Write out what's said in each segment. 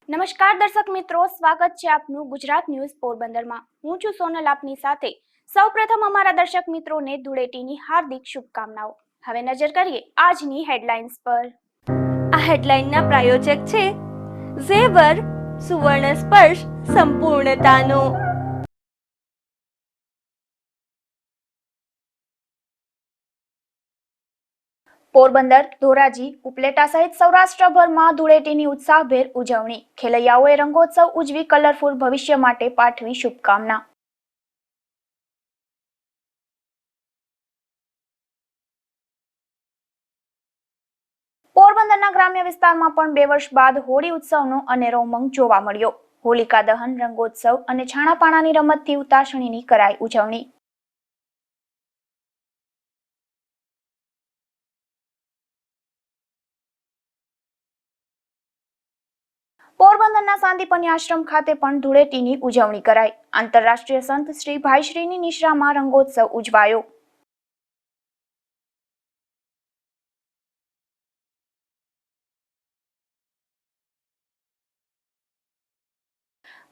નમસ્કાર દર્શક મિત્રો, સ્વાગત છે આપનું ગુજરાત ન્યૂઝ પોરબંદરમાં। હું છું સોનલ આપની સાથે। સૌપ્રથમ અમારા દર્શક મિત્રોને ધૂળેટીની હાર્દિક શુભકામનાઓ। હવે નજર કરીએ આજની હેડલાઇન્સ પર। આ હેડલાઇનના પ્રાયોજક છે ઝેવર સુવર્ણ સ્પર્શ સંપૂર્ણતાનો। પોરબંદર, ધોરાજી, ઉપલેટા સહિત સૌરાષ્ટ્રભરમાં ધૂળેટીની ઉત્સાહભેર ઉજવણી। ખેલૈયાઓએ રંગોત્સવ ઉજવી કલરફુલ ભવિષ્ય માટે પાઠવી શુભકામના। પોરબંદરના ગ્રામ્ય વિસ્તારમાં પણ 2 વર્ષ બાદ હોળી ઉત્સવનો અનેરો ઉમંગ જોવા મળ્યો। હોલિકા દહન, રંગોત્સવ અને છાણાપાણાની રમતથી ઉતાસણીની કરાઈ ઉજવણી। પોરબંદરના સાંદીપની આશ્રમ ખાતે પણ ધૂળેટીની ઉજવણી કરાઈ। આંતરરાષ્ટ્રીય સંત શ્રી ભાઈશ્રીની નિશ્રામાં રંગોત્સવ ઉજવાયો।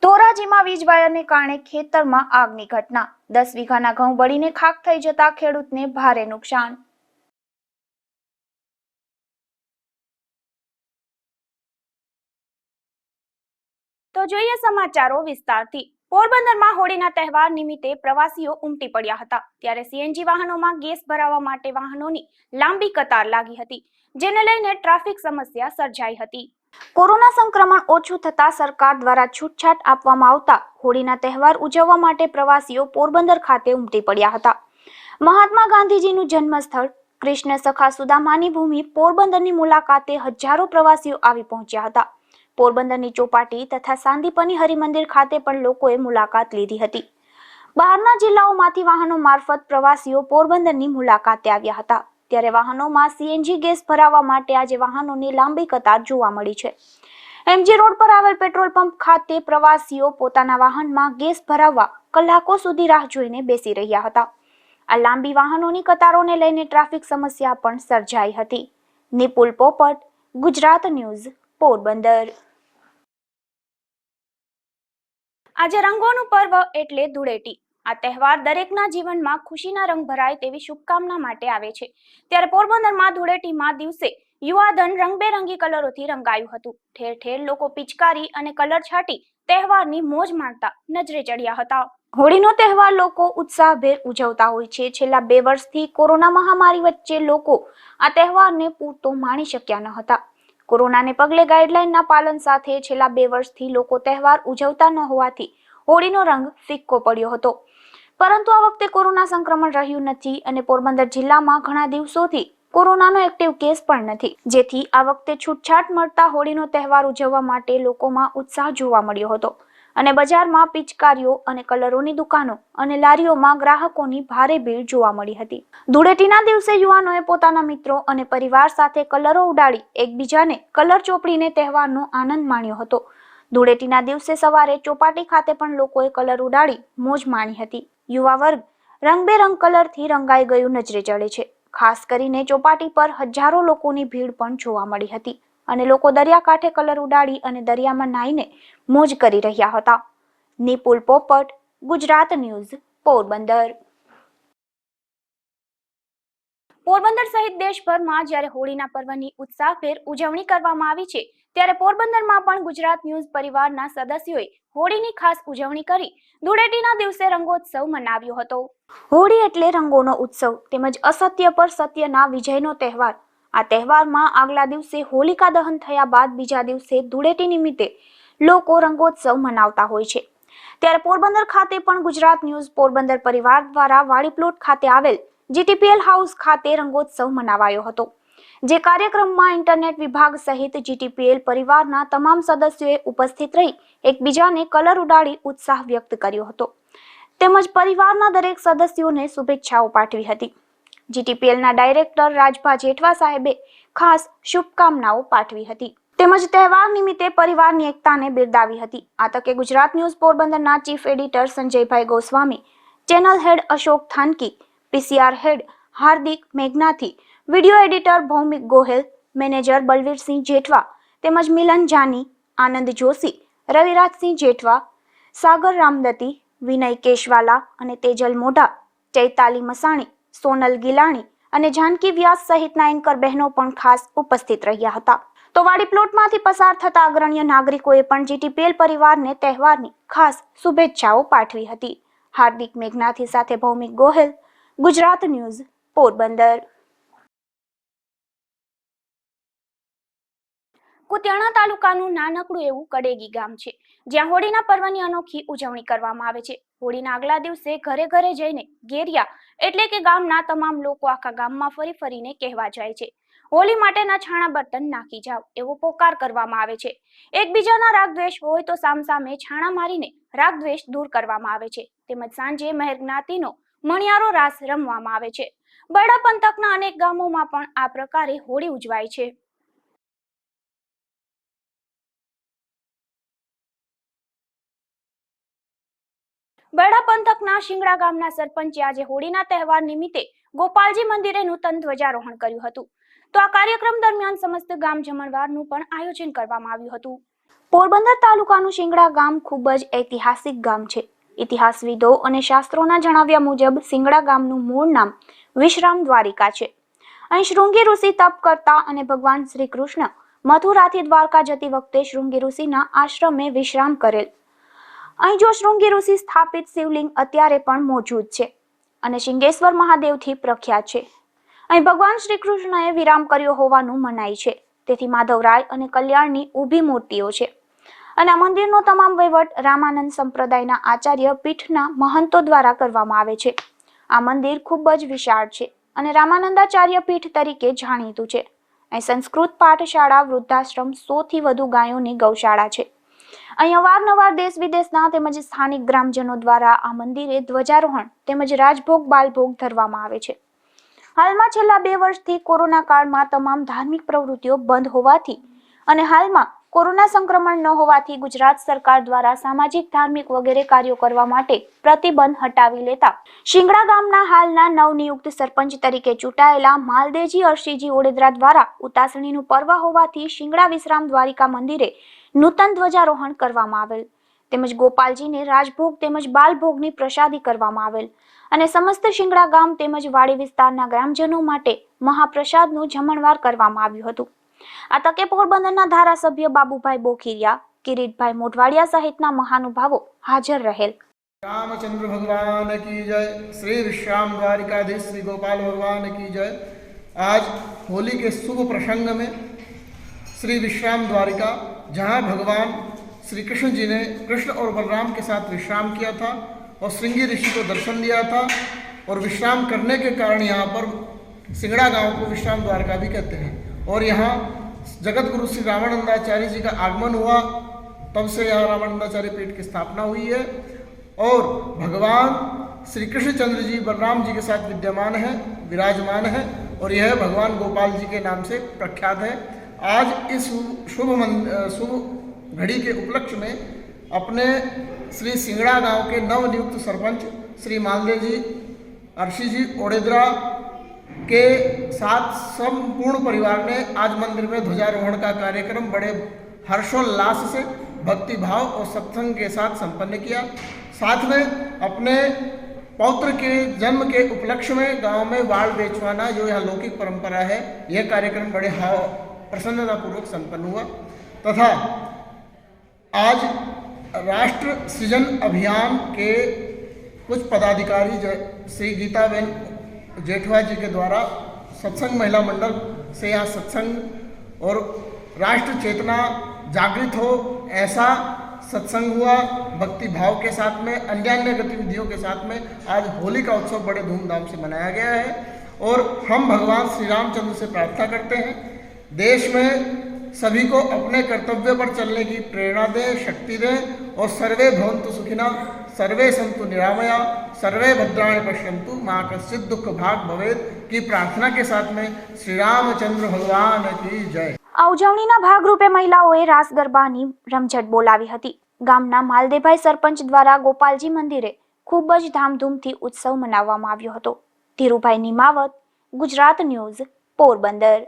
ધોરાજીમાં વીજ વાયરને કારણે ખેતરમાં આગની ઘટના। 10 વીઘાના ઘઉં બળીને ખાખ થઈ જતા ખેડૂતને ભારે નુકસાન। તો જોઈએ સમાચારો વિસ્તારથી। પોરબંદરમાં હોળીના તહેવાર નિમિત્તે પ્રવાસીઓ ઉમટી પડ્યા હતા, ત્યારે સીએનજી વાહનોમાં ગેસ ભરાવવા માટે વાહનોની લાંબી કતાર લાગી હતી, જેને લઈને ટ્રાફિક સમસ્યા સર્જાઈ હતી। કોરોના સંક્રમણ ઓછું થતા સરકાર દ્વારા છૂટછાટ આપવામાં આવતા હોળીના તહેવાર ઉજવવા માટે પ્રવાસીઓ પોરબંદર ખાતે ઉમટી પડ્યા હતા। મહાત્મા ગાંધીજીનું જન્મસ્થળ કૃષ્ણ સખા સુદામાની ભૂમિ પોરબંદરની મુલાકાતે હજારો પ્રવાસીઓ આવી પહોંચ્યા હતા। પોરબંદરની ચોપાટી તથા સાંદીપની હરિમંદિર ખાતે પણ લોકોએ મુલાકાત લીધી હતી। બહારના જિલ્લાઓમાંથી વાહનો મારફત પ્રવાસીઓ પોરબંદરની મુલાકાતે આવ્યા હતા, ત્યારે વાહનોમાં સીએનજી ગેસ ભરાવવા માટે આજે વાહનોની લાંબી કતાર જોવા મળી છે। એમજી રોડ પર આવેલ પેટ્રોલ પંપ ખાતે પ્રવાસીઓ પોતાના વાહનમાં ગેસ ભરાવવા કલાકો સુધી રાહ જોઈને બેસી રહ્યા હતા। આ લાંબી વાહનોની કતારોને લઈને ટ્રાફિક સમસ્યા પણ સર્જાઈ હતી। નિપુલ પોપટ, ગુજરાત ન્યૂઝ, પોરબંદર। આજે રંગોનું પર્વ એટલે ધૂળેટી। આ તહેવાર દરેકના જીવનમાં ખુશીના રંગ ભરાય તેવી શુભકામના માટે આવે છે, ત્યારે પોરબંદરમાં ધૂળેટીમાં દિવસે યુવાધન રંગબેરંગી કલરોથી રંગાયું હતું। ઠેર ઠેર લોકો પિચકારી અને કલર છાંટી તહેવારની મોજ માણતા નજરે ચડ્યા હતા। હોળીનો તહેવાર લોકો ઉત્સાહભેર ઉજવતા હોય છે। છેલ્લા 2 વર્ષથી કોરોના મહામારી વચ્ચે લોકો આ તહેવારને પૂરતો માણી શક્યા ન હતા। કોરોનાને પગલે ગાઈડલાઈનના પાલન સાથે છેલ્લા 2 વર્ષથી લોકો તહેવાર ઉજવતા ન હોવાથી હોળીનો રંગ ફિક્કો પડ્યો હતો, પરંતુ આ વખતે કોરોના સંક્રમણ રહ્યું નથી અને પોરબંદર જિલ્લામાં ઘણા દિવસોથી કોરોનાનો એક્ટિવ કેસ પણ નથી, જેથી આ વખતે છૂટછાટ મળતા હોળીનો તહેવાર ઉજવવા માટે લોકોમાં ઉત્સાહ જોવા મળ્યો હતો અને બજારમાં પિચકારીઓ અને કલરોની દુકાનો અને લારીઓમાં ગ્રાહકોની ભારે ભીડ જોવા મળી હતી। ધૂળેટીના દિવસે યુવાનોએ પોતાના મિત્રો અને પરિવાર સાથે કલરો ઉડાડી એકબીજાને કલર ચોપડીને તહેવારનો આનંદ માણ્યો હતો। ધૂળેટીના દિવસે સવારે ચોપાટી ખાતે પણ લોકોએ કલર ઉડાડી મોજ માણી હતી। યુવા વર્ગ રંગબેરંગ કલરથી રંગાઈ ગયું નજરે ચડે છે। ખાસ કરીને ચોપાટી પર હજારો લોકોની ભીડ પણ જોવા મળી હતી અને લોકો દરિયાકાંઠે કલર ઉડાડી અને દરિયામાં નાહીને મોજ કરી રહ્યા હતા। નિપુલ પોપટ, ગુજરાત ન્યૂઝ, પોરબંદર। પોરબંદર સહિત દેશભરમાં જ્યારે હોળીના પર્વની ઉત્સાહભેર ઉજવણી કરવામાં આવી છે, ત્યારે પોરબંદરમાં પણ ગુજરાત ન્યૂઝ પરિવારના સદસ્યોએ હોળીની ખાસ ઉજવણી કરી ધૂળેટીના દિવસે રંગોત્સવ મનાવ્યો હતો। હોળી એટલે રંગોનો ઉત્સવ તેમજ અસત્ય પર સત્યના વિજયનો તહેવાર। આ તહેવારમાં આગલા દિવસે હોલિકા દહન થયા બાદ બીજા દિવસે ધૂળેટી નિમિત્તે લોકો રંગોત્સવ મનાવતા હોય છે, ત્યારે પોરબંદર ખાતે પણ ગુજરાત ન્યૂઝ પોરબંદર પરિવાર દ્વારા વાડી પ્લોટ ખાતે આવેલ જીટીપીએલ હાઉસ ખાતે રંગોત્સવ મનાવાયો હતો, જે કાર્યક્રમમાં ઇન્ટરનેટ વિભાગ સહિત જીટીપીએલ પરિવારના તમામ સદસ્યોએ ઉપસ્થિત રહી એકબીજાને કલર ઉડાડી ઉત્સાહ વ્યક્ત કર્યો હતો તેમજ પરિવારના દરેક સદસ્યોને શુભેચ્છાઓ પાઠવી હતી। જીટીપીએલના ડાયરેક્ટર રાજભા જેઠવા સાહેબે ખાસ શુભકામનાઓ પાઠવી હતી તેમજ તહેવાર નિમિત્તે પરિવારની એકતાને બિરદાવી હતી। આ તકે ગુજરાત ન્યૂઝ પોરબંદરના ચીફ એડિટર સંજયભાઈ Goswami, channel head Ashok Thanki, PCR head Hardik Meghnathi, video editor Bhaumik Gohel, manager Balvirsinh Jethva તેમજ મિલન જાની, આનંદ જોશી, રવિરાજસિંહ જેઠવા, સાગર રામદતી, વિનય કેશવાલા અને તેજલ મોઢા, ચૈતાલી મસાણી, સોનલ ગિલાણી અને જાનકી વ્યાસ સહિતના એન્કર બહેનો પણ ખાસ ઉપસ્થિત રહ્યા હતા। તો વાડી પ્લોટમાંથી પસાર થતા અગ્રણ્ય નાગરિકોએ પણ જીટીપીએલ પરિવારને તહેવારની ખાસ શુભેચ્છાઓ પાઠવી હતી। હાર્દિક મેઘનાથી સાથે ભૌમિક ગોહેલ, ગુજરાત ન્યૂઝ, પોરબંદર। કુતિયાણા તાલુકાનું નાનકડું એવું કડેગી ગામ છે, જ્યાં હોળીના પર્વની અનોખી ઉજવણી કરવામાં આવે છે। હોળીના આગલા દિવસે ઘરે ઘરે જઈને ગેરિયા એટલે કે ગામના તમામ લોકો આખા ગામમાં ફરીને કહેવા જાય છે, હોળી માટેના છાણા બર્તન નાખી જાવ એવો પોકાર કરવામાં આવે છે। એકબીજાના રાગદ્વેષ હોય તો સામસામે છાણા મારીને રાગદ્વેષ દૂર કરવામાં આવે છે તેમજ સાંજે મહેર જ્ઞાતિનો મણિયારો રાસ રમવામાં આવે છે। બરડા પંથકના અનેક ગામોમાં પણ આ પ્રકારે હોળી ઉજવાય છે। બરડા પંથકના શિંગડા ગામના સરપંચે આજે હોળીના તહેવાર નિમિત્તે ગોપાલજી મંદિરે નૂતન ધ્વજારોહણ કર્યું હતું। તો આ કાર્યક્રમ દરમિયાન સમસ્ત ગામ જમણવારનું પણ આયોજન કરવામાં આવ્યું હતું। પોરબંદર તાલુકાનું શિંગડા ગામ ખૂબ જ ઐતિહાસિક ગામ છે। ઇતિહાસવિદો અને શાસ્ત્રોના જણાવ્યા મુજબ શિંગડા ગામનું મૂળ નામ વિશ્રામ દ્વારિકા છે। અહીં શૃંગી ઋષિ તપ કરતા અને ભગવાન શ્રી કૃષ્ણ મથુરાથી દ્વારકા જતી વખતે શૃંગી ઋષિના આશ્રમે વિશ્રામ કરેલ। અહીં જો શૃંગી ઋષિ સ્થાપિત શિવલિંગ અત્યારે પણ મોજૂદ છે અને શિંગેશ્વર મહાદેવથી પ્રખ્યાત છે। અહીં ભગવાન શ્રી કૃષ્ણએ વિરામ કર્યો હોવાનું મનાય છે, તેથી માધવરાય અને કલ્યાણની ઊભી મૂર્તિઓ છે અને આ મંદિરનો તમામ વહીવટ રામાનંદ સંપ્રદાયના આચાર્ય પીઠના મહંતો દ્વારા કરવામાં આવે છે। આ મંદિર ખૂબ જ વિશાળ છે અને રામાનંદાચાર્ય પીઠ તરીકે જાણીતું છે। અહીં સંસ્કૃત પાઠશાળા, વૃદ્ધાશ્રમ, 100 થી વધુ ગાયોની ગૌશાળા છે। અહીં અવારનવાર દેશ વિદેશના તેમજ સ્થાનિક ગ્રામજનો દ્વારા આ મંદિરે ધ્વજારોહણ તેમજ રાજભોગ બાલભોગ ધરવામાં આવે છે। હાલમાં છેલ્લા 2 વર્ષથી કોરોના કાળમાં તમામ ધાર્મિક પ્રવૃત્તિઓ બંધ હોવાથી અને હાલમાં કોરોના સંક્રમણ ન હોવાથી ગુજરાત સરકાર દ્વારા સામાજિક, ધાર્મિક વગેરે કાર્યો કરવા માટે પ્રતિબંધ હટાવી લેતા શિંગડા ગામના હાલના નવનિયુક્ત સરપંચ તરીકે ચૂંટાયેલા માલદેજી અરશીજી ઓડેદરા દ્વારા ઉતાસણીનું પર્વ હોવાથી શિંગડા વિશ્રામ દ્વારિકા મંદિરે નૂતન ધ્વજારોહણ કરવામાં આવેલ તેમજ ગોપાલજીને રાજભોગ તેમજ બાલભોગની પ્રસાદી કરવામાં આવેલ અને સમસ્ત શિંગડા ગામ તેમજ વાડી વિસ્તારના ગ્રામજનો માટે મહાપ્રસાદનું જમણવાર કરવામાં આવ્યું હતું। આ તકે પોરબંદરના ધારાસભ્ય બાબુભાઈ બોખીરિયા, કિરીટભાઈ મોઢવાડિયા સહિતના મહાનુભાવો હાજર રહેલ। रामचंद्र भगवान की जय, श्री विश्राम द्वारिकाधीश श्री गोपाल भगवान की जय। आज होली के शुभ प्रसंग में श्री विश्राम द्वारिका, जहाँ भगवान श्री कृष्ण जी ने कृष्ण और बलराम के साथ विश्राम किया था और श्रृंगी ऋषि को दर्शन दिया था और विश्राम करने के कारण यहाँ पर सिंगड़ा गांव को विश्राम द्वारका भी कहते हैं। और यहाँ जगत गुरु श्री रामानंदाचार्य जी का आगमन हुआ, तब से यहाँ रामानंदाचार्य पीठ की स्थापना हुई है और भगवान श्री कृष्णचंद्र जी बलराम जी के साथ विद्यमान है, विराजमान है और यह भगवान गोपाल जी के नाम से प्रख्यात है। आज इस शुभ घड़ी के उपलक्ष्य में अपने श्री सिंगड़ा गांव के नवनियुक्त सरपंच श्री मालदेव जी अर्शी जी ओडेदरा के साथ संपूर्ण परिवार ने आज मंदिर में ध्वजारोहण का कार्यक्रम बड़े हर्षोल्लास से, भक्ति भाव और सत्संग के साथ संपन्न किया। साथ में अपने पौत्र के जन्म के उपलक्ष्य में गांव में वाड़ बेचवाना, जो यह लौकिक परंपरा है, यह कार्यक्रम बड़े प्रसन्नतापूर्वक संपन्न हुआ। तथा आज राष्ट्र सृजन अभियान के कुछ पदाधिकारी श्री गीताबेन जेठवा जी के द्वारा सत्संग महिला मंडल से यहाँ सत्संग और राष्ट्र चेतना जागृत हो, ऐसा सत्संग हुआ, भक्ति भाव के साथ में अन्य गतिविधियों के साथ में आज होली का उत्सव बड़े धूमधाम से मनाया गया है। और हम भगवान श्री रामचंद्र से प्रार्थना करते हैं देश में सभी को अपने कर्तव्य पर चलने की प्रेरणा दें, शक्ति दें और सर्वे भवन्तु सुखिनः, सर्वे सन्तु निरामया, सर्वे भद्राणि पश्यन्तु, माँ कश्चित् दुख भाग भवेत् की प्रार्थना के साथ में श्री रामचंद्र भगवान की जय। આ ઉજવણીના ભાગરૂપે મહિલાઓએ રાસ ગરબાની રમઝટ બોલાવી હતી। ગામના માલદેભાઈ સરપંચ દ્વારા ગોપાલજી મંદિરે ખૂબ જ ધામધૂમથી ઉત્સવ મનાવવામાં આવ્યો હતો। ધીરુભાઈ નિમાવત, ગુજરાત ન્યૂઝ, પોરબંદર।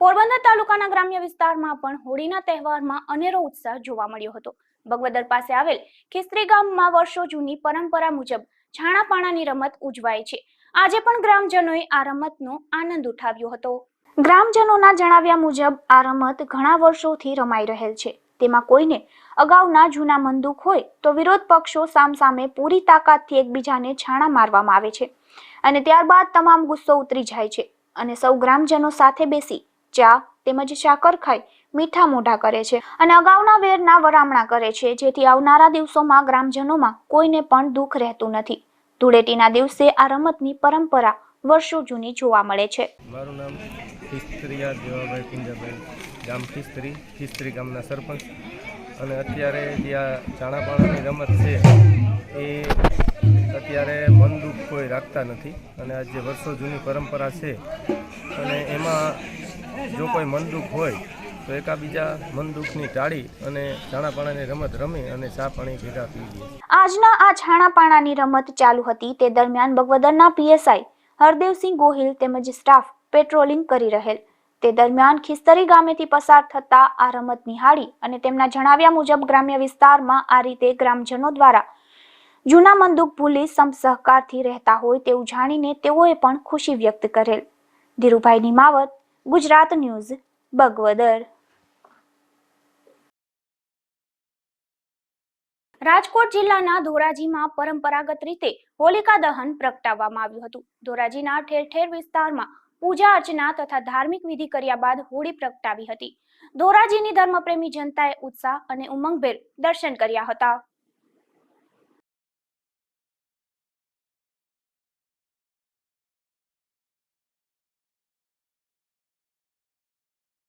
પોરબંદર તાલુકાના ગ્રામ્ય વિસ્તારમાં પણ હોળીના તહેવારમાં અનેરો ઉત્સાહ જોવા મળ્યો હતો। બગવદર પાસે આવેલ ખીસ્ત્રી ગામમાં વર્ષો જૂની પરંપરા મુજબ છાણાપાણાની રમત ઉજવાય છે। આજે પણ ગ્રામજનોએ આ રમતનો આનંદ ઉઠાવ્યો હતો। ગ્રામજનોના જણાવ્યા મુજબ આ રમત ઘણા વર્ષોથી રમાઈ રહેલ છે। તેમાં કોઈને અગાઉના જૂના બંદૂક હોય તો વિરોધ પક્ષો સામસામે પૂરી તાકાતથી એકબીજાને છાણા મારવામાં આવે છે અને ત્યારબાદ તમામ ગુસ્સો ઉતરી જાય છે અને સૌ ગ્રામજનો સાથે બેસી ચા તેમજ સાકર ખાઈ મીઠા મોઢા કરે છે અને અગાઉના વેરના વરામણા કરે છે, જેથી આવનારા દિવસોમાં ગ્રામજનોમાં કોઈને પણ દુઃખ રહેતું નથી। ધૂળેટીના દિવસે આ રમતની પરંપરા વર્ષો જૂની જોવા મળે છે। મારું નામ ખીસ્ત્રીયા દેવાભાઈ પિંજાભાઈ, ગામ ખીસ્ત્રી ગામના સરપંચ। અને અત્યારે જે આ ચાણાપાણાની રમત છે એ અત્યારે બંદૂક કોઈ રાખતા નથી અને આ જે વર્ષો જૂની પરંપરા છે અને એમાં જો કોઈ બંદૂક હોય તો એકાબીજા બંદૂકની ટાળી અને ચાણાપાણાની રમત રમી અને ચા પાણી ભેગા પીએ। આજના આ છાણાપાણાની રમત ચાલુ હતી તે દરમિયાન બગવદરના પીએસઆઈ હરદેવસિંહ ગોહિલ તેમજ સ્ટાફ પેટ્રોલિંગ કરી રહેલ। તે દરમિયાન ખીસ્તરી ગામેથી પસાર થતા આ રમત નિહાળી અને તેમના જણાવ્યા મુજબ ગ્રામ્ય વિસ્તારમાં આ રીતે ગ્રામજનો દ્વારા જૂના બંદૂક ભૂલી સમસહકારથી રહેતા હોય તેવું જાણીને તેઓએ પણ ખુશી વ્યક્ત કરેલ। ધીરુભાઈ નિમાવત, ગુજરાત ન્યૂઝ, બગવદર। રાજકોટ જિલ્લાના ધોરાજીમાં પરંપરાગત રીતે હોલિકા દહન પ્રગટાવવામાં આવ્યું હતું। ધોરાજીના ઠેર ઠેર વિસ્તારમાં પૂજા અર્ચના તથા ધાર્મિક વિધિ કર્યા બાદ હોળી પ્રગટાવી હતી। ધોરાજીની ધર્મપ્રેમી જનતાએ ઉત્સાહ અને ઉમંગભેર દર્શન કર્યા હતા।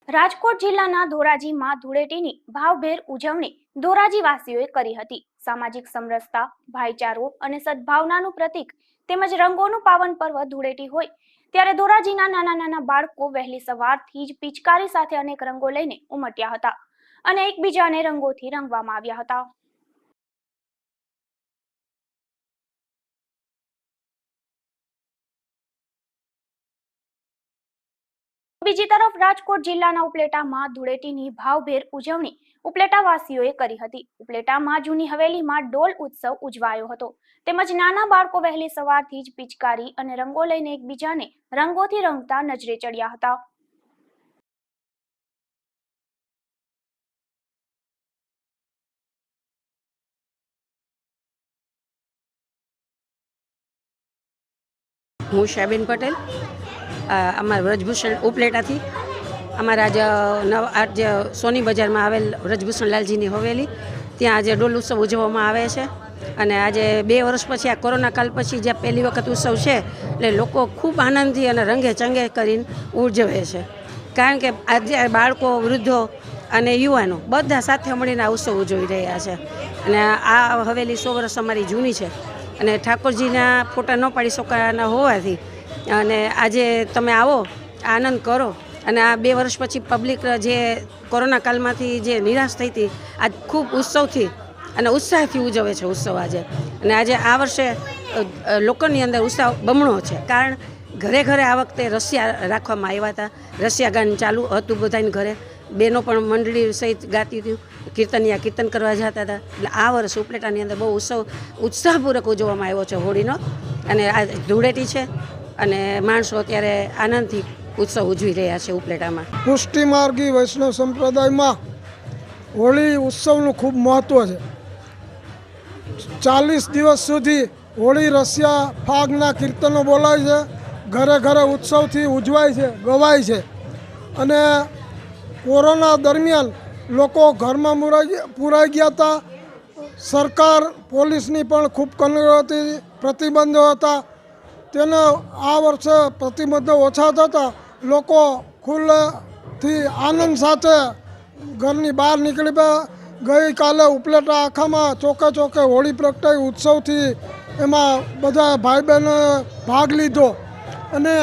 રાજકોટ જિલ્લાના ધોરાજીમાં ધૂળેટીની ભાવભેર ઉજવણી ધોરાજીવાસીઓએ કરી હતી। સામાજિક સમરસતા, ભાઈચારો અને સદભાવનાનું પ્રતીક તેમજ રંગોનું પાવન પર્વ ધૂળેટી હોય ત્યારે ધોરાજીના નાના નાના બાળકો વહેલી સવારથી જ પિચકારી સાથે અનેક રંગો લઈને ઉમટ્યા હતા અને એકબીજાને રંગોથી રંગવામાં આવ્યા હતા। બીજી તરફ રાજકોટ જિલ્લાના ઉપલેટામાં ધૂળેટીની ભાવભેર ઉજવણી ઉપલેટાવાસીઓએ કરી હતી। ઉપલેટામાં જૂની હવેલીમાં ડોલ ઉત્સવ ઉજવાયો હતો તેમજ નાના બાળકો વહેલી સવારથી જ પિચકારી અને રંગો લઈને એકબીજાને રંગોથી રંગતા નજરે ચડ્યા હતા। હું શાબેન પટેલ, અમારા વ્રજભૂષણ ઉપલેટાથી અમારા આજે સોની બજારમાં આવેલ વ્રજભૂષણ લાલજીની હવેલી ત્યાં આજે ડોલ ઉત્સવ ઉજવવામાં આવે છે અને આજે 2 વર્ષ પછી આ કોરોના કાલ પછી જે પહેલી વખત ઉત્સવ છે એટલે લોકો ખૂબ આનંદથી અને રંગે ચંગે કરીને ઉજવે છે, કારણ કે આજે બાળકો, વૃદ્ધો અને યુવાનો બધા સાથે મળીને આ ઉત્સવ ઉજવી રહ્યા છે। અને આ હવેલી 100 વર્ષ અમારી જૂની છે અને ઠાકોરજીના ફોટા ન પાડી શકાના હોવાથી અને આજે તમે આવો, આનંદ કરો અને આ 2 વર્ષ પછી પબ્લિક જે કોરોના કાલમાંથી જે નિરાશ થઈ હતી આજ ખૂબ ઉત્સવથી અને ઉત્સાહથી ઉજવે છે ઉત્સવ આજે। અને આજે આ વર્ષે લોકોની અંદર ઉત્સાહ બમણો છે, કારણ ઘરે ઘરે આ વખતે રસિયા રાખવામાં આવ્યા હતા। રસિયા ગાન ચાલુ હતું બધાની ઘરે, બહેનો પણ મંડળી સહિત ગાતી હતી, કીર્તનિયા કીર્તન કરવા જતા હતા। એટલે આ વર્ષ ઉપલેટાની અંદર બહુ ઉત્સાહપૂર્વક ઉજવવામાં આવ્યો છે હોળીનો અને આ ધૂળેટી છે અને માણસો અત્યારે આનંદથી ઉત્સવ ઉજવી રહ્યા છે ઉપલેટામાં। પુષ્ટિમાર્ગી વૈષ્ણવ સંપ્રદાયમાં હોળી ઉત્સવનું ખૂબ મહત્ત્વ છે। 40 દિવસ સુધી હોળી રસિયા ફાગના કીર્તનો બોલાય છે, ઘરે ઘરે ઉત્સવથી ઉજવાય છે, ગવાય છે અને કોરોના દરમિયાન લોકો ઘરમાં પુરાઈ ગયા હતા. સરકાર પોલીસની પણ ખૂબ કનોતી પ્રતિબંધો હતા. તેને આ વર્ષે પ્રતિબંધો ઓછા થતાં લોકો ખુલ્લેથી આનંદ સાથે ઘરની બહાર નીકળી ગયા. ગઈકાલે ઉપલેટા આખામાં ચોકે ચોકે હોળી પ્રગટાઈ ઉત્સવથી એમાં બધા ભાઈ બહેનોએ ભાગ લીધો અને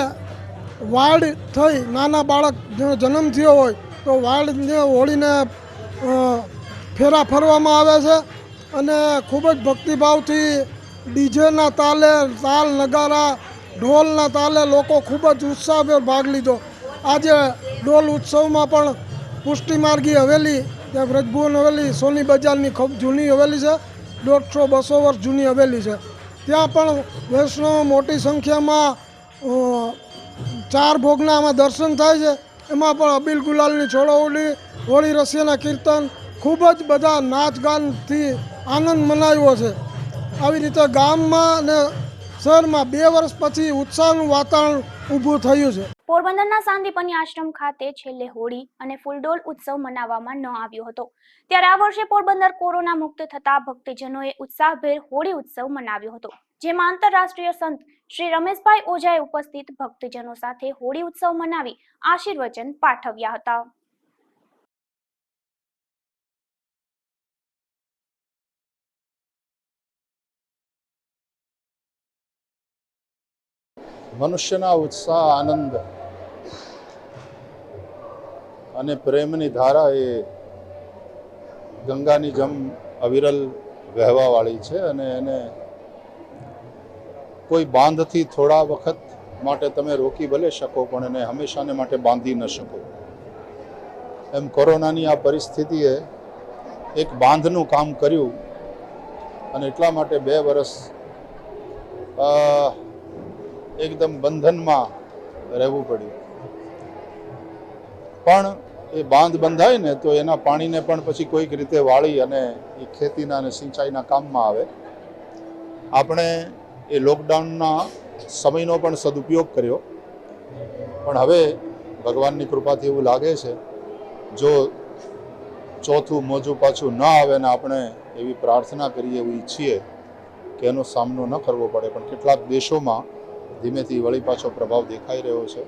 વાડ થઈ નાના બાળક જેનો જન્મ થયો હોય તો વાડને હોળીને ફેરા ફરવામાં આવે છે અને ખૂબ જ ભક્તિભાવથી ડીજેના તાલે તાલ નગારા ઢોલના તાલે લોકો ખૂબ જ ઉત્સાહભેર ભાગ લીધો. આજે ડોલ ઉત્સવમાં પણ પુષ્ટિમાર્ગી હવેલી ત્યાં વ્રજભુવન હવેલી સોની બજારની ખૂબ જૂની હવેલી છે. 150-200 વર્ષ જૂની હવેલી છે. ત્યાં પણ વૈષ્ણવ મોટી સંખ્યામાં 4 ભોગના આમાં દર્શન થાય છે. એમાં પણ અબીલ ગુલાલની છોડાવડી હોળી રસિયાના કીર્તન ખૂબ જ બધા નાચ ગાનથી આનંદ મનાવ્યો છે. આવી રીતે ગામમાં અને શહેરમાં 2 વર્ષ પછી ઉત્સાહનું વાતાવરણ ઊભું થયું છે. પોરબંદરના સાંદીપની આશ્રમ ખાતે છેલ્લે હોળી અને ફૂલડોલ ઉત્સવ મનાવવામાં ન આવ્યો હતો. ત્યારે આ વર્ષે પોરબંદર કોરોના મુક્ત થતા ભક્તજનોએ ઉત્સાહભેર હોળી ઉત્સવ મનાવ્યો હતો, જેમાં આંતરરાષ્ટ્રીય સંત શ્રી રમેશભાઈ ઓઝાએ ઉપસ્થિત ભક્તજનો સાથે હોળી ઉત્સવ મનાવી આશીર્વચન પાઠવ્યા હતા. મનુષ્યના ઉત્સાહ, આનંદ અને પ્રેમની ધારા એ ગંગાની જેમ અવિરલ વહેવાવાળી છે અને એને કોઈ બાંધથી થોડા વખત માટે તમે રોકી ભલે શકો પણ એને હંમેશાને માટે બાંધી ન શકો. એમ કોરોનાની આ પરિસ્થિતિએ એક બાંધનું કામ કર્યું અને એટલા માટે 2 વર્ષ એકદમ બંધનમાં રહેવું પડ્યું. પણ એ બાંધ બંધાય ને તો એના પાણીને પણ પછી કોઈક રીતે વાળી અને એ ખેતીના અને સિંચાઈના કામમાં આવે. આપણે એ લોકડાઉનના સમયનો પણ સદુપયોગ કર્યો. પણ હવે ભગવાનની કૃપાથી એવું લાગે છે જો ચોથું મોજું પાછું ન આવે ને આપણે એવી પ્રાર્થના કરીએ, એવું ઈચ્છીએ કે એનો સામનો ન કરવો પડે. પણ કેટલાક દેશોમાં ધીમેથી વળી પાછો પ્રભાવ દેખાઈ રહ્યો છે.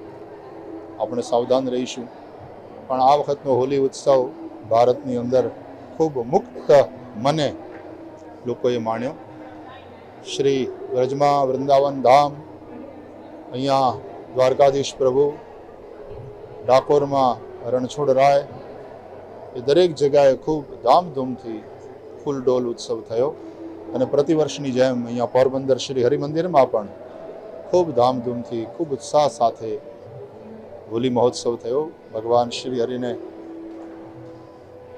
આપણે સાવધાન રહીશું. પણ આ વખતનો હોલી ઉત્સવ ભારતની અંદર ખૂબ મુક્ત મને લોકોએ માણ્યો. શ્રી વ્રજમાં વૃંદાવન ધામ, અહીંયા દ્વારકાધીશ પ્રભુ, ડાકોરમાં રણછોડરાય, એ દરેક જગ્યાએ ખૂબ ધામધૂમથી ફૂલડોલ ઉત્સવ થયો. અને પ્રતિવર્ષની જેમ અહીંયા પોરબંદર શ્રી હરિમંદિરમાં પણ ખૂબ ધામધૂમથી ખૂબ ઉત્સાહ સાથે હોલી મહોત્સવ થયો. ભગવાન શ્રી હરિને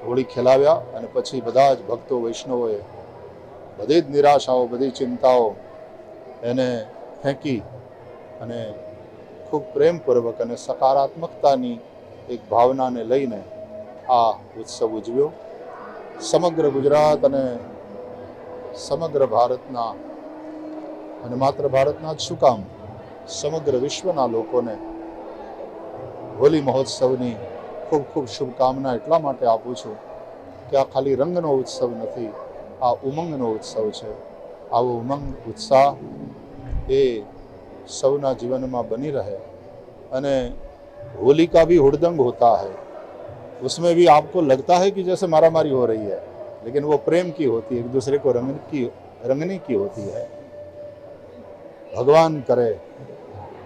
હોળી ખેલાવ્યા અને પછી બધા જ ભક્તો વૈષ્ણવોએ બધી જ નિરાશાઓ, બધી ચિંતાઓ એને ફેંકી અને ખૂબ પ્રેમપૂર્વક અને સકારાત્મકતાની એક ભાવનાને લઈને આ ઉત્સવ ઉજવ્યો. સમગ્ર ગુજરાત અને સમગ્ર ભારતના અને માત્ર ભારતના જ શું કામ સમગ્ર વિશ્વના લોકોને હોલી મહોત્સવની ખૂબ ખૂબ શુભકામના એટલા માટે આપું છું કે આ ખાલી રંગનો ઉત્સવ નથી, આ ઉમંગનો ઉત્સવ છે. આવો ઉમંગ, ઉત્સાહ એ સૌના જીવનમાં બની रहे. અને होली का भी हुड़दंग होता है, उसमें भी आपको लगता है कि जैसे मारामारी हो रही है, लेकिन वो प्रेम की होती है, एक दूसरे को रंगने की होती है. भगवान करे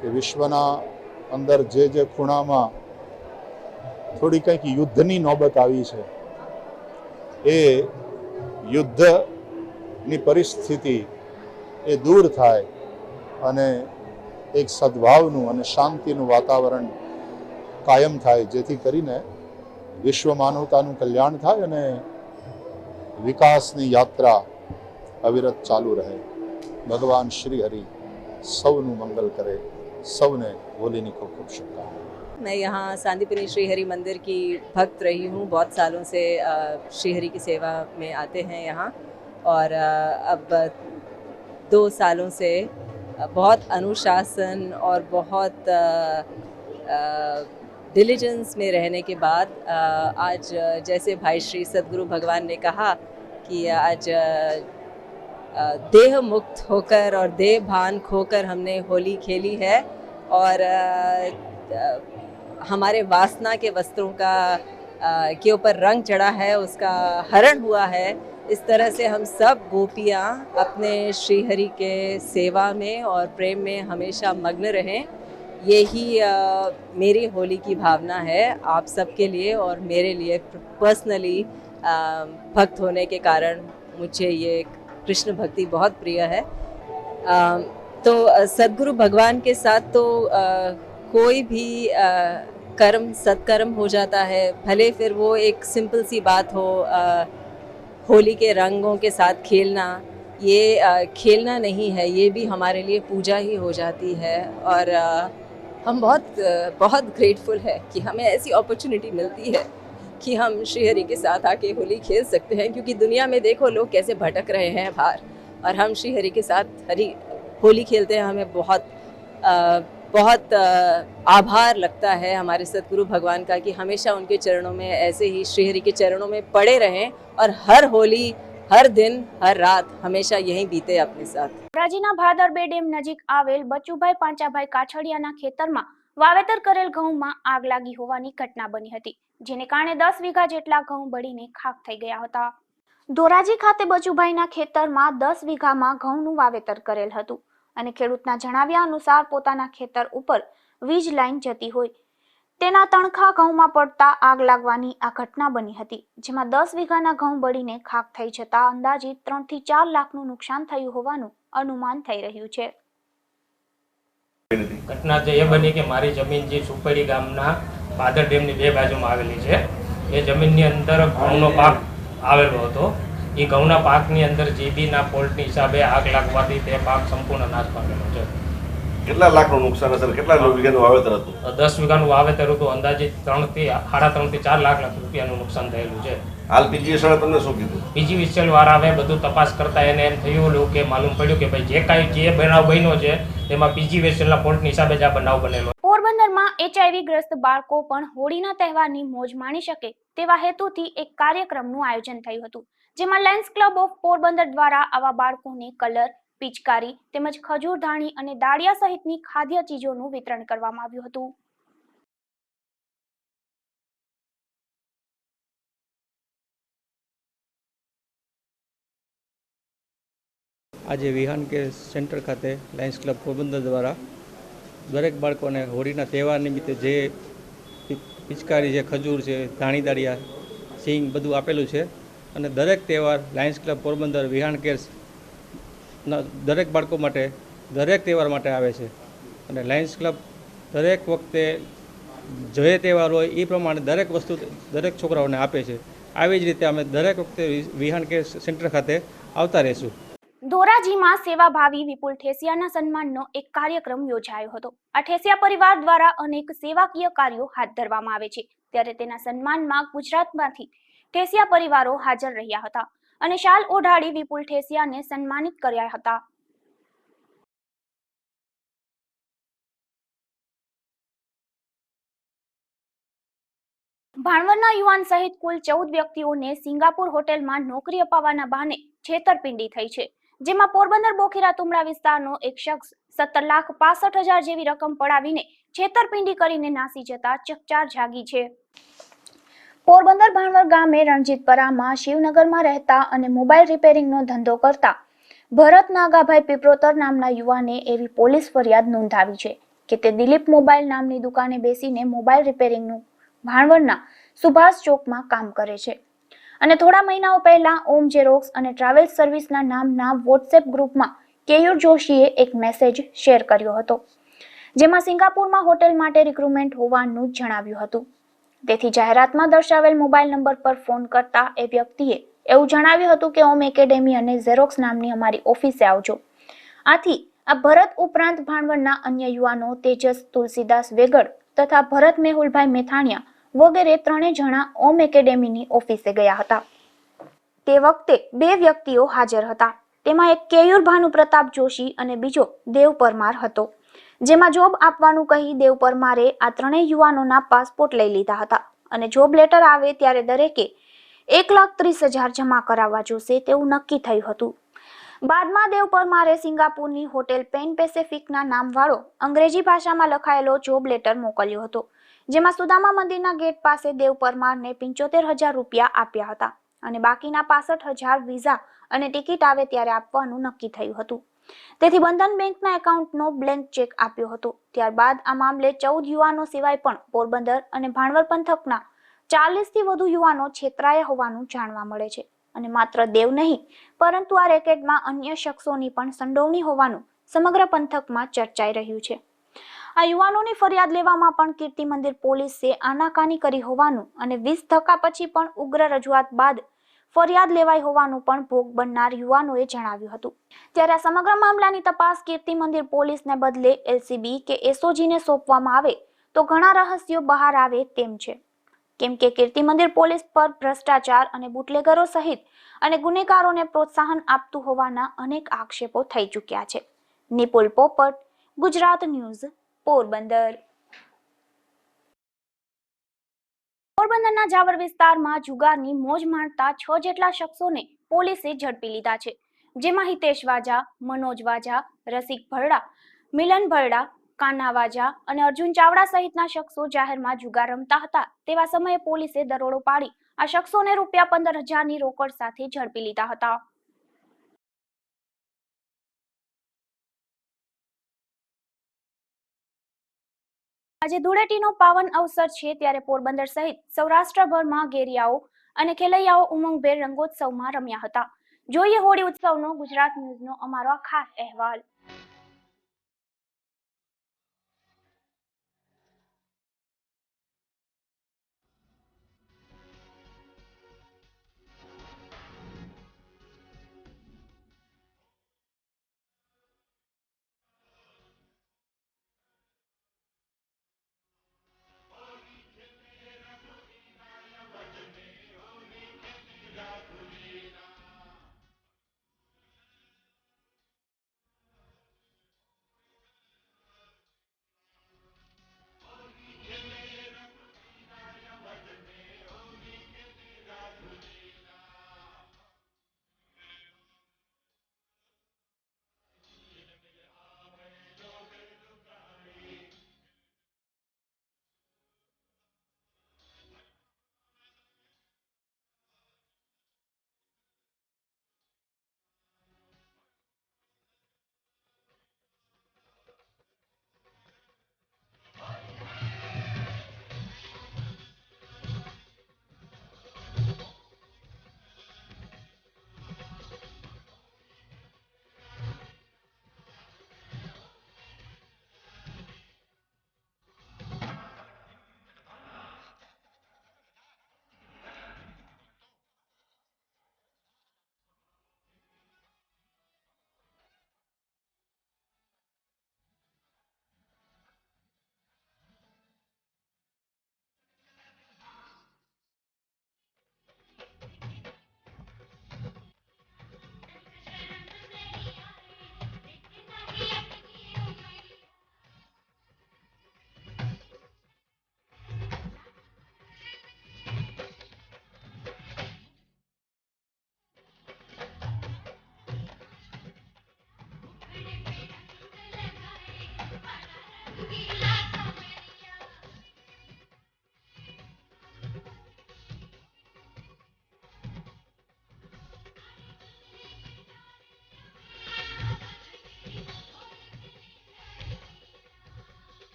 कि विश्वना अंदर जे खूणाમાં થોડી કંઈક યુદ્ધની નોબત આવી છે એ યુદ્ધની પરિસ્થિતિ એ દૂર થાય અને એક સદભાવનું અને શાંતિનું વાતાવરણ કાયમ થાય, જેથી કરીને વિશ્વ માનવતાનું કલ્યાણ થાય અને વિકાસની યાત્રા અવિરત ચાલુ રહે. ભગવાન શ્રી હરિ સૌનું મંગલ કરે. સૌને હોलीની खूब खूब शुभकामनाएं. मैं यहाँ सांदीपनी श्री हरि मंदिर की भक्त रही हूँ. बहुत सालों से श्री हरि की सेवा में आते हैं यहाँ, और अब 2 सालों से बहुत अनुशासन और बहुत डिलीजेंस में रहने के बाद आज जैसे भाई श्री सदगुरु भगवान ने कहा कि आज देह मुक्त होकर और देह भान खोकर हमने होली खेली है और हमारे वासना के वस्त्रों का के ऊपर रंग चढ़ा है, उसका हरण हुआ है। इस तरह से हम सब गोपियाँ अपने श्रीहरि के सेवा में और प्रेम में हमेशा मग्न रहें, यही मेरी होली की भावना है आप सबके लिए और मेरे लिए पर्सनली। भक्त होने के कारण मुझे ये कृष्ण भक्ति बहुत प्रिय है। तो सद्गुरु भगवान के साथ तो कोई भी कर्म सत्कर्म हो जाता है, भले फिर वो एक सिंपल सी बात हो। होली के रंगों के साथ खेलना ये खेलना नहीं है, ये भी हमारे लिए पूजा ही हो जाती है। और हम बहुत ग्रेटफुल है कि हमें ऐसी अपॉर्चुनिटी मिलती है कि हम श्रीहरि के साथ आके होली खेल सकते हैं, क्योंकि दुनिया में देखो लोग कैसे भटक रहे हैं बाहर, और हम श्रीहरि के साथ होली खेलते हैं। हमें बहुत आभार लगता है हमारे सतगुरु भगवान का कि हमेशा उनके चरणों में ऐसे ही श्रीहरि के चरणों में पड़े रहें और हर होली, हर दिन, हर रात हमेशा यहीं बीते अपने साथ। ધોરાજીના ભાદર બે ડેમ નજીક આવેલ બચુભાઈ પાંચાભાઈ કાછડિયાના ખેતરમાં વાવેતર કરેલ ઘઉંમાં આગ લાગી હોવાની ઘટના બની હતી, જેને કારણે 10 વીઘા જેટલા ઘઉં બળીને ખાખ થઈ ગયા હતા। ધોરાજી ખાતે બચુભાઈના ખેતરમાં 10 વીઘામાં ઘઉંનું વાવેતર કરેલ હતું અને ખેડૂતના જણાવ્યા અનુસાર પોતાના ખેતર ઉપર વીજ લાઈન જતી હોય તેના તણખા ઘઉંમાં પડતા આગ લાગવાની આ ઘટના બની હતી, જેમાં 10 વીઘાના ઘઉં બળીને ખાખ થઈ જતા અંદાજિત 3 થી 4 લાખનું નુકસાન થયું હોવાનું अनुमान થઈ રહ્યું છે। ઘટના જે એ બની કે મારી જમીન જે સુપડી ગામના ભાદર ડેમની બે બાજુમાં આવેલી છે, એ જમીનની અંદર ઘઉંનો પાક આવેલો હતો। એ ઘઉંના પાકની અંદર જીબીના ફોલ્ટની હિસાબે આગ લાગવાથી તે પાક સંપૂર્ણ નાશ પામેલો છે। કેટલા લાખનું નુકસાન હશે? કેટલા વીઘાનું વાવેતર હતું? 10 વીઘાનું વાવેતર હતું, અંદાજિત 3 થી 4 લાખ રૂપિયાનું નુકસાન થયેલું છે। હાલ પીજીવીસીએલ તમને શું કીધું? પીજીવીસીએલ વાળાએ બધું તપાસ કરતા એને એમ થયું કે માલુમ પડ્યું કે ભાઈ જે બનાવ બન્યો છે તેમાં પીજીવીસીએલના ફોલ્ટની હિસાબે જ આ બનાવ બનેલો। પોરબંદરમાં HIV ગ્રસ્ત બાળકો પણ હોળીના તહેવારની મોજ માણી શકે તેવા હેતુથી એક કાર્યક્રમનું આયોજન થયું હતું, જેમાં લાયન્સ ક્લબ ઓફ પોરબંદર દ્વારા આવા બાળકોને કલર, પિચકારી તેમજ ખજૂર ધાણી અને દાળિયા સહિતની ખાદ્ય ચીજોનું વિતરણ કરવામાં આવ્યું હતું। આજે વિહાન કે સેન્ટર ખાતે લાયન્સ ક્લબ પોરબંદર દ્વારા દરેક બાળકોને હોળીના તહેવાર નિમિત્તે જે પિચકારી છે, ખજૂર છે, ધાણી દાળિયા, સિંગ બધું આપેલું છે અને દરેક તહેવાર Lions club Porbandar Vihaan care દરેક બાળકો માટે દરેક તહેવાર માટે આવે છે અને લાયન્સ ક્લબ દરેક વખતે જે તહેવાર હોય એ પ્રમાણે દરેક વસ્તુ દરેક છોકરાઓને આપે છે। આવી જ રીતે અમે દરેક વખતે વિહાન કેર સેન્ટર ખાતે આવતા રહીશું। ધોરાજીમાં સેવાભાવી વિપુલ ઠેસિયાના સન્માનનો એક કાર્યક્રમ યોજાયો હતો। આ ઠેસિયા પરિવાર દ્વારા અનેક સેવાકીય કાર્યો હાથ ધરવામાં આવે છે, ત્યારે તેના સન્માનમાં ગુજરાતમાંથી ઠેસિયા પરિવારો હાજર રહ્યા હતા અને શાલ ઓઢાડી વિપુલ ઠેસિયાને સન્માનિત કર્યા હતા। ભાણવરના યુવાન સહિત કુલ 14 વ્યક્તિઓને સિંગાપુર હોટેલમાં નોકરી અપાવવાના બહાને છેતરપિંડી થઈ છે, જેમાં પોરબંદર બોખીરા તુમડા વિસ્તારનો એક શખ્સ 17,65,000 જેવી રકમ પડાવીને છેતરપિંડી કરીને નાસી જતા ચકચાર જાગી છે। પોરબંદર ભાણવર ગામે રણજીતપરામાં શિવનગરમાં રહેતા અને મોબાઈલ રિપેરિંગનો ધંધો કરતા ભરત નાગાભાઈ પીપરોતર નામના યુવાને એવી પોલીસ ફરિયાદ નોંધાવી છે કે તે દિલીપ મોબાઈલ નામની દુકાને બેસીને મોબાઈલ રિપેરિંગનું ભાણવરના સુભાષ ચોકમાં કામ કરે છે અને થોડા મહિનાઓ પહેલા ઓમ ઝેરોક્સ અને ટ્રાવેલ્સ સર્વિસના નામના વોટ્સએપ ગ્રુપમાં કેયુર જોશીએ એક મેસેજ શેર કર્યો હતો, જેમાં સિંગાપુરમાં હોટેલ માટે રિક્રુટમેન્ટ હોવાનું જણાવ્યું હતું। તેથી જાહેરાતમાં દર્શાવેલ મોબાઈલ નંબર પર ફોન કરતા એ વ્યક્તિએ એવું જણાવ્યું હતું કે ઓમ એકેડેમી અને ઝેરોક્સ નામની અમારી ઓફિસે આવજો। આથી આ ભરત ઉપરાંત ભાણવરના અન્ય યુવાનો તેજસ તુલસીદાસ વેગડ તથા ભરત મેહુલભાઈ મેથાણિયા વગેરે 3 જણા ઓમ એકેડેમીની ઓફિસે ગયા હતા। તે વખતે 2 વ્યક્તિઓ હાજર હતા, તેમાં એક કેયુર ભાનુ પ્રતાપ જોશી અને બીજો દેવ પરમાર હતો। જેમાં જોબ આપવાનું કહી દેવ પરમારે આ ત્રણેય યુવાનોના પાસપોર્ટ લઈ લીધા હતા અને જોબ લેટર આવે ત્યારે દરેકે 1,30,000 જમા કરાવવા જોશે તેવું નક્કી થયું હતું. બાદમાં દેવ પરમારે સિંગાપુરની હોટેલ પેન પેસિફિકના નામવાળો અંગ્રેજી ભાષામાં લખાયેલો જોબ લેટર મોકલ્યો હતો, જેમાં સુદામા મંદિરના ગેટ પાસે દેવ પરમારને 75,000 રૂપિયા આપ્યા હતા અને બાકીના 65,000 વિઝા અને ટિકિટ આવે ત્યારે આપવાનું નક્કી થયું હતું. તેથી બંધન બેંકના એકાઉન્ટનો બ્લેન્ક ચેક આપ્યો હતો. ત્યારબાદ આ મામલે 14 યુવાનો સિવાય પણ પોરબંદર અને ભાણવડ પંથકના 40થી વધુ યુવાનો છેતરાયા હોવાનું જાણવા મળે છે અને માત્ર દેવ નહીં પરંતુ આ રેકેટમાં અન્ય શખ્સોની પણ સંડોવણી હોવાનું સમગ્ર પંથકમાં ચર્ચાઈ રહ્યું છે. આ યુવાનોની ફરિયાદ લેવામાં પણ કીર્તિ મંદિર પોલીસે આનાકાની કરી હોવાનું અને 20 ધક્કા પછી પણ ઉગ્ર રજૂઆત બાદ ફરિયાદ લેવાઈ હોવાનું પણ ભોગ બનનાર યુવાનોએ જણાવ્યું હતું. ત્યારે આ સમગ્ર મામલાની તપાસ કીર્તિ મંદિર પોલીસને બદલે એલસીબી કે એસઓજીને સોંપવામાં આવે તો ઘણા રહસ્યો બહાર આવે તેમ છે. કેમ કે કીર્તિ મંદિર પોલીસ પર ભ્રષ્ટાચાર અને બુટલેગરો સહિત અને ગુનેગારોને પ્રોત્સાહન આપતું હોવાના અનેક આક્ષેપો થઈ ચૂક્યા છે. નિપુલ પોપટ, ગુજરાત ન્યૂઝ, પોરબંદર. પોરબંદરના જાવર વિસ્તારમાં જુગારની મોજ માણતા 6 જેટલા શખ્સોને પોલીસે ઝડપી લીધા છે, જેમાં હિતેશ વાજા, મનોજ વાજા, રસિક ભરડા, મિલન ભરડા, કાના વાજા અને અર્જુન ચાવડા સહિતના શખ્સો જાહેરમાં જુગાર રમતા હતા તેવા સમયે પોલીસે દરોડો પાડી આ શખ્સોને રૂપિયા 15,000ની રોકડ સાથે ઝડપી લીધા હતા. આજે ધૂળેટીનો પાવન અવસર છે ત્યારે પોરબંદર સહિત સૌરાષ્ટ્રભરમાં ઘેરિયાઓ અને ખેલૈયાઓ ઉમંગભેર રંગોત્સવમાં રમ્યા હતા. જોઈએ હોળી ઉત્સવનો ગુજરાત ન્યૂઝનો અમારો આ ખાસ અહેવાલ.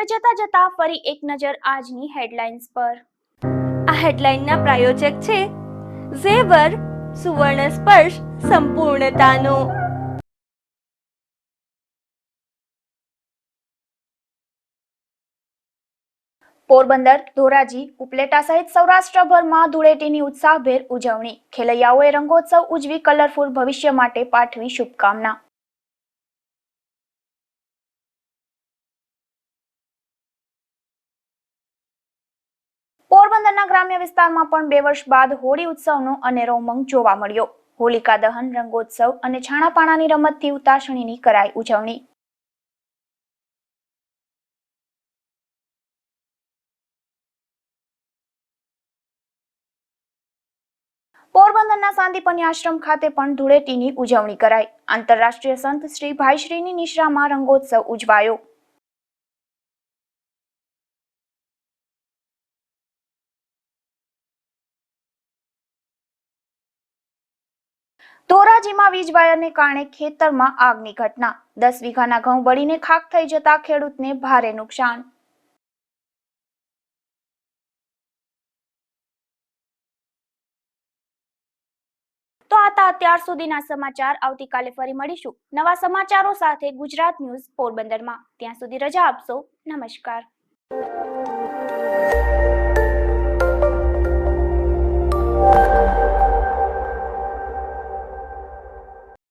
જતા જતા ફરી એક નજર આજની હેડલાઇન્સ પર। આ હેડલાઇનના પ્રાયોજક છે ઝેવર સુવર્ણ સ્પર્શ સંપૂર્ણતાનો। પોરબંદર, ધોરાજી, ઉપલેટા સહિત સૌરાષ્ટ્રભરમાં ધૂળેટીની ઉત્સાહભેર ઉજવણી। ખેલૈયાઓએ રંગોત્સવ ઉજવી કલરફુલ ભવિષ્ય માટે પાઠવી શુભકામના। પોરબંદરના ગ્રામ્ય વિસ્તારમાં પણ 2 વર્ષ બાદ હોળી ઉત્સવનો અનેરો ઉમંગ જોવા મળ્યો। હોલિકા દહન, રંગોત્સવ અને છાણાપાણાની રમતથી ઉતાસણીની કરાઈ ઉજવણી। પોરબંદરના સાંદીપની આશ્રમ ખાતે પણ ધૂળેટીની ઉજવણી કરાઈ। આંતરરાષ્ટ્રીય સંત શ્રી ભાઈશ્રીની નિશ્રામાં રંગોત્સવ ઉજવાયો। ધોરાજીમાં વીજ વાયરને કારણે ખેતરમાં આગની ઘટના। 10 વીઘાના ઘઉં બળીને ખાખ થઈ જતા ખેડૂતને ભારે નુકસાન। તો આ હતા અત્યાર સુધીના સમાચાર। આવતીકાલે ફરી મળીશું નવા સમાચારો સાથે ગુજરાત ન્યૂઝ પોરબંદરમાં। ત્યાં સુધી રજા આપશો। નમસ્કાર।